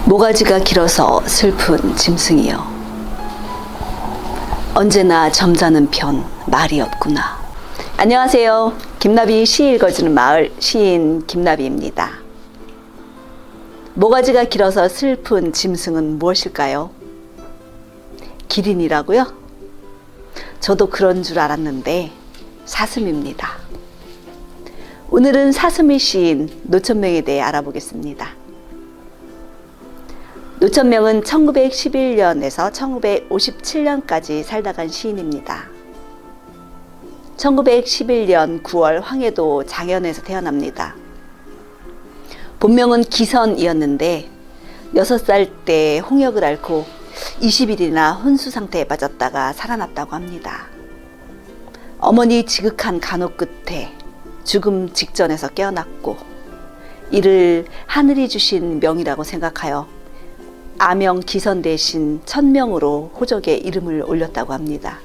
모가지가 길어서 슬픈 짐승이여, 언제나 점잖은 편 말이 없구나. 안녕하세요. 김나비 시 읽어주는 마을 시인 김나비입니다. 모가지가 길어서 슬픈 짐승은 무엇일까요? 기린이라고요? 저도 그런 줄 알았는데 사슴입니다. 오늘은 사슴의 시인 노천명에 대해 알아보겠습니다. 노천명은 1911년에서 1957년까지 살다 간 시인입니다. 1911년 9월 황해도 장현에서 태어납니다. 본명은 기선이었는데 6살 때 홍역을 앓고 20일이나 혼수 상태에 빠졌다가 살아났다고 합니다. 어머니 지극한 간호 끝에 죽음 직전에서 깨어났고, 이를 하늘이 주신 명이라고 생각하여 아명 기선 대신 천명으로 호적에 이름을 올렸다고 합니다.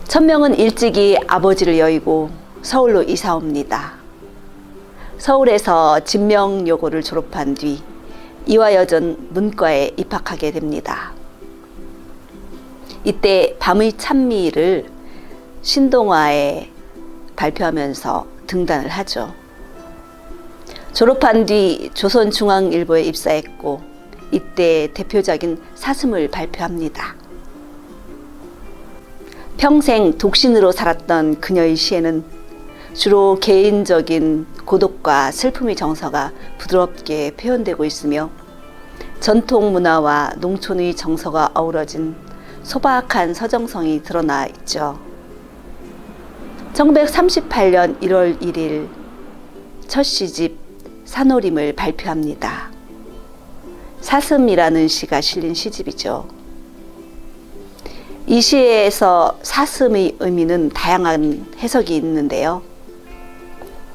천명은 일찍이 아버지를 여의고 서울로 이사 옵니다. 서울에서 진명여고를 졸업한 뒤 이화여전 문과에 입학하게 됩니다. 이때 밤의 찬미를 신동화에 발표하면서 등단을 하죠. 졸업한 뒤 조선중앙일보에 입사했고, 이때 대표작인 사슴을 발표합니다. 평생 독신으로 살았던 그녀의 시에는 주로 개인적인 고독과 슬픔의 정서가 부드럽게 표현되고 있으며, 전통 문화와 농촌의 정서가 어우러진 소박한 서정성이 드러나 있죠. 1938년 1월 1일 첫 시집 산호림을 발표합니다. 사슴이라는 시가 실린 시집이죠. 이 시에서 사슴의 의미는 다양한 해석이 있는데요.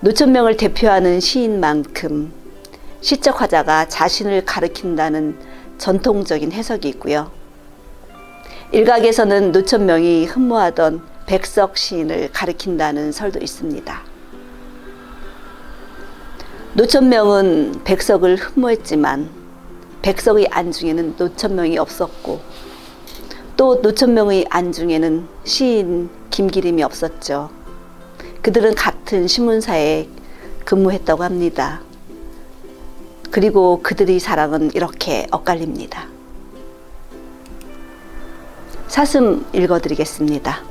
노천명을 대표하는 시인만큼 시적 화자가 자신을 가리킨다는 전통적인 해석이 있고요. 일각에서는 노천명이 흠모하던 백석 시인을 가리킨다는 설도 있습니다. 노천명은 백석을 흠모했지만 백석의 안중에는 노천명이 없었고, 또 노천명의 안중에는 시인 김기림이 없었죠. 그들은 같은 신문사에 근무했다고 합니다. 그리고 그들의 사랑은 이렇게 엇갈립니다. 사슴 읽어드리겠습니다.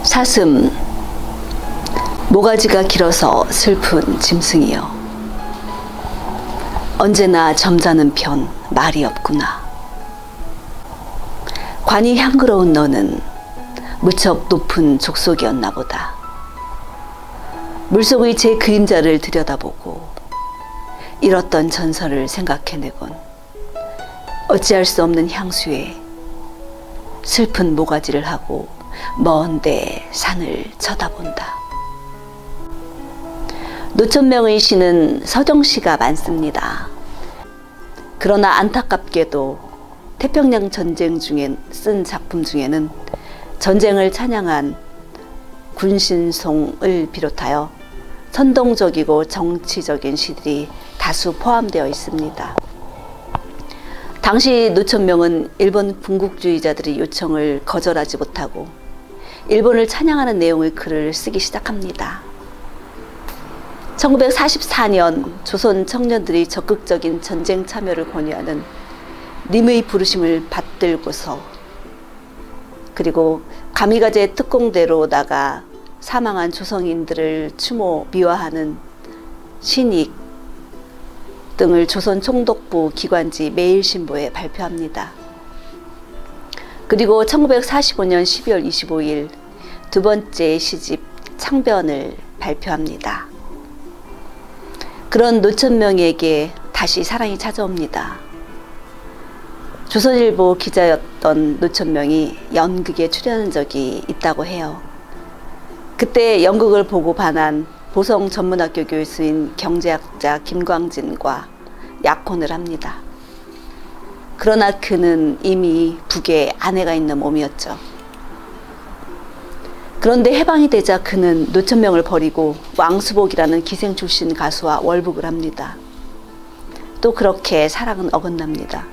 사슴, 모가지가 길어서 슬픈 짐승이여, 언제나 점잖은 편 말이 없구나. 관이 향그러운 너는 무척 높은 족속이었나 보다. 물속의 제 그림자를 들여다보고 잃었던 전설을 생각해내곤 어찌할 수 없는 향수에 슬픈 모가지를 하고 먼데 산을 쳐다본다. 노천명의 시는 서정시가 많습니다. 그러나 안타깝게도 태평양 전쟁 중에 쓴 작품 중에는 전쟁을 찬양한 군신송을 비롯하여 선동적이고 정치적인 시들이 다수 포함되어 있습니다. 당시 노천명은 일본 군국주의자들의 요청을 거절하지 못하고 일본을 찬양하는 내용의 글을 쓰기 시작합니다. 1944년 조선 청년들이 적극적인 전쟁 참여를 권유하는 님의 부르심을 받들고서, 그리고 가미가제 특공대로다가 사망한 조선인들을 추모 미화하는 신익 등을 조선 총독부 기관지 매일신보에 발표합니다. 그리고 1945년 12월 25일 두 번째 시집 창변을 발표합니다. 그런 노천명에게 다시 사랑이 찾아옵니다. 조선일보 기자였던 노천명이 연극에 출연한 적이 있다고 해요. 그때 연극을 보고 반한 보성 전문학교 교수인 경제학자 김광진과 약혼을 합니다. 그러나 그는 이미 북에 아내가 있는 몸이었죠. 그런데 해방이 되자 그는 노천명을 버리고 왕수복이라는 기생 출신 가수와 월북을 합니다. 또 그렇게 사랑은 어긋납니다.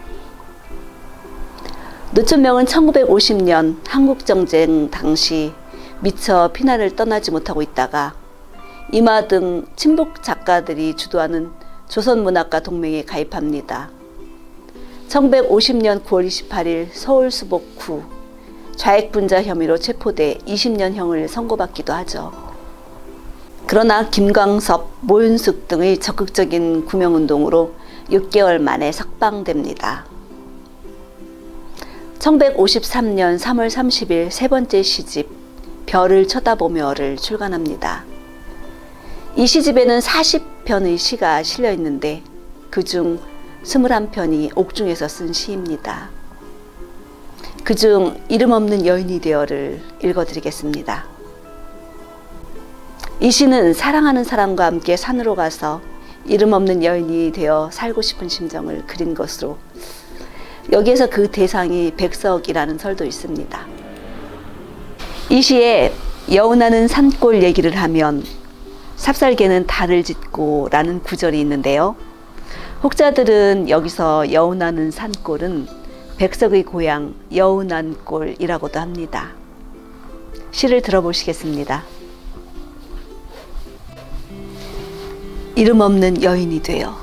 노천명은 1950년 한국정쟁 당시 미처 피난을 떠나지 못하고 있다가 이마 등 친북 작가들이 주도하는 조선문학가 동맹에 가입합니다. 1950년 9월 28일 서울 수복 후 좌익분자 혐의로 체포돼 20년형을 선고받기도 하죠. 그러나 김광섭, 모윤숙 등의 적극적인 구명운동으로 6개월 만에 석방됩니다. 1953년 3월 30일 세 번째 시집 별을 쳐다보며를 출간합니다. 이 시집에는 40편의 시가 실려 있는데 그중 21편이 옥중에서 쓴 시입니다. 그중 이름 없는 여인이 되어를 읽어드리겠습니다. 이 시는 사랑하는 사람과 함께 산으로 가서 이름 없는 여인이 되어 살고 싶은 심정을 그린 것으로 여기에서 그 대상이 백석이라는 설도 있습니다. 이 시에 여운하는 산골 얘기를 하면 삽살개는 달을 짓고 라는 구절이 있는데요. 혹자들은 여기서 여운하는 산골은 백석의 고향 여운안골이라고도 합니다. 시를 들어보시겠습니다. 이름 없는 여인이 되어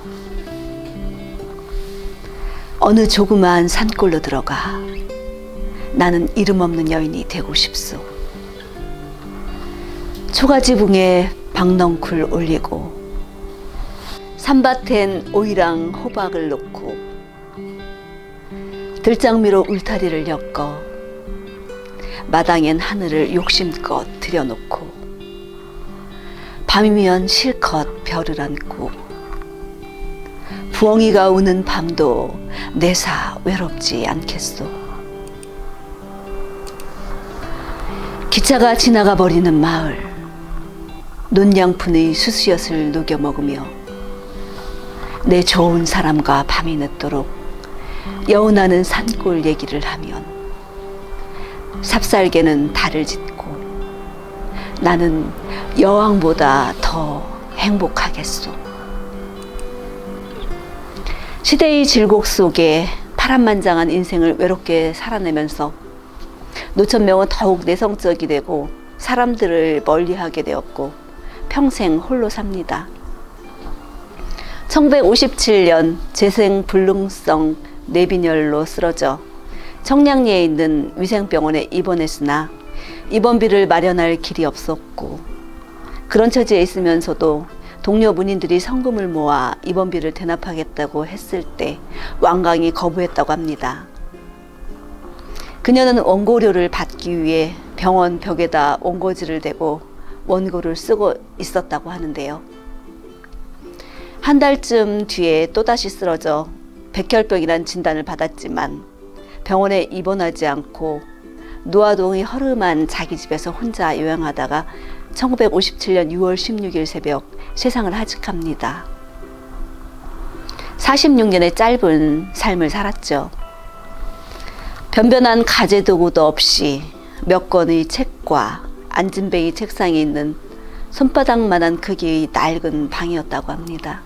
어느 조그마한 산골로 들어가 나는 이름 없는 여인이 되고 싶소. 초가지붕에 박넝쿨 올리고 산밭엔 오이랑 호박을 놓고 들장미로 울타리를 엮어 마당엔 하늘을 욕심껏 들여놓고 밤이면 실컷 별을 안고 부엉이가 우는 밤도 내사 외롭지 않겠소. 기차가 지나가 버리는 마을 논양푼의 수수엿을 녹여 먹으며 내 좋은 사람과 밤이 늦도록 여운하는 산골 얘기를 하면 삽살개는 달을 짓고 나는 여왕보다 더 행복하겠소. 시대의 질곡 속에 파란만장한 인생을 외롭게 살아내면서 노천명은 더욱 내성적이 되고 사람들을 멀리하게 되었고 평생 홀로 삽니다. 1957년 재생불능성 뇌빈혈로 쓰러져 청량리에 있는 위생병원에 입원했으나 입원비를 마련할 길이 없었고 그런 처지에 있으면서도 동료 문인들이 성금을 모아 입원비를 대납하겠다고 했을 때 완강히 거부했다고 합니다. 그녀는 원고료를 받기 위해 병원 벽에다 원고지를 대고 원고를 쓰고 있었다고 하는데요. 한 달쯤 뒤에 또다시 쓰러져 백혈병이란 진단을 받았지만 병원에 입원하지 않고 노아동의 허름한 자기 집에서 혼자 요양하다가 1957년 6월 16일 새벽 세상을 하직합니다. 46년의 짧은 삶을 살았죠. 변변한 가재도구도 없이 몇 권의 책과 안진뱅이 책상이 있는 손바닥만한 크기의 낡은 방이었다고 합니다.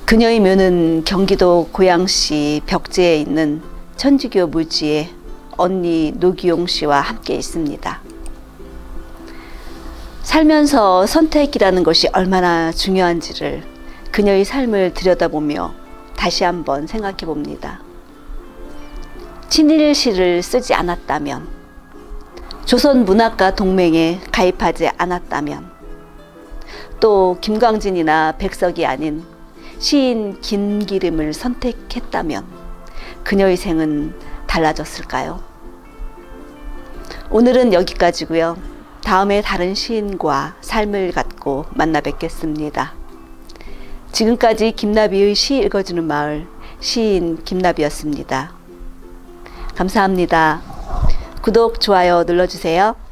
그녀의 묘는 경기도 고양시 벽제에 있는 천주교 무지에 언니 노기용 씨와 함께 있습니다. 살면서 선택이라는 것이 얼마나 중요한지를 그녀의 삶을 들여다보며 다시 한번 생각해 봅니다. 친일시를 쓰지 않았다면, 조선문학가 동맹에 가입하지 않았다면, 또 김광진이나 백석이 아닌 시인 김기림을 선택했다면 그녀의 생은 달라졌을까요? 오늘은 여기까지고요. 다음에 다른 시인과 삶을 갖고 만나 뵙겠습니다. 지금까지 김나비의 시 읽어주는 마을 시인 김나비였습니다. 감사합니다. 구독, 좋아요 눌러주세요.